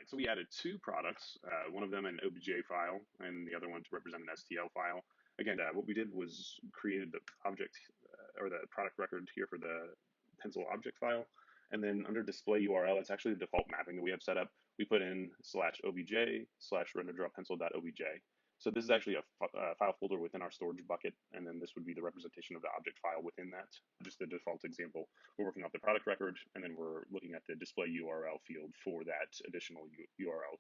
right, so we added two products, one of them an OBJ file and the other one to represent an STL file. Again, what we did was created the object or the product record here for the pencil object file. And then under display URL, it's actually the default mapping that we have set up. We put in /obj /renderdrawpencil.obj. So this is actually a file folder within our storage bucket, and then this would be the representation of the object file within that. Just the default example, we're working off the product record, and then we're looking at the display URL field for that additional URL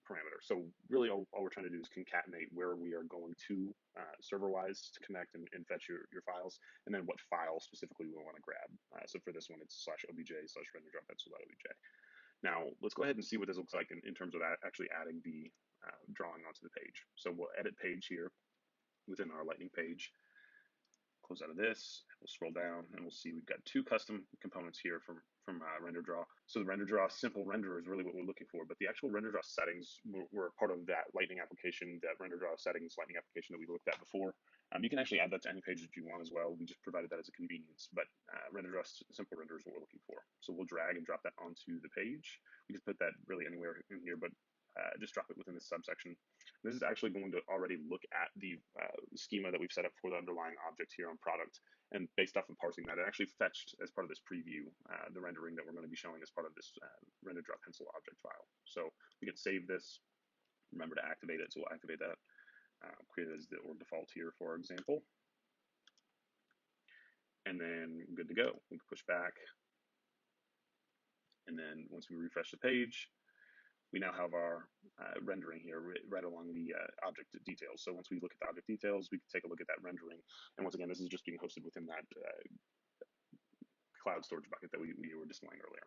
parameter. So really all we're trying to do is concatenate where we are going to server-wise to connect and fetch your files, and then what file specifically we want to grab. So for this one, it's /obj /renderdrawpencil.obj. Now, let's go ahead and see what this looks like in terms of actually adding the drawing onto the page. So we'll edit page here within our lightning page. Close out of this, we'll scroll down and we'll see we've got two custom components here from RenderDraw. So the RenderDraw simple renderer is really what we're looking for, but the actual RenderDraw settings were part of that lightning application, that RenderDraw settings lightning application that we looked at before. You can actually add that to any page that you want as well. We just provided that as a convenience, but RenderDraw simple render is what we're looking for. So we'll drag and drop that onto the page. We can put that really anywhere in here, but just drop it within this subsection. This is actually going to already look at the schema that we've set up for the underlying object here on product. And based off of parsing that, it actually fetched as part of this preview the rendering that we're going to be showing as part of this RenderDraw pencil object file. So we can save this, remember to activate it, so we'll activate that. Create it as the default here, for example. And then good to go. We can push back. And then once we refresh the page, we now have our rendering here right along the object details. So once we look at the object details, we can take a look at that rendering. And once again, this is just being hosted within that cloud storage bucket that we were displaying earlier.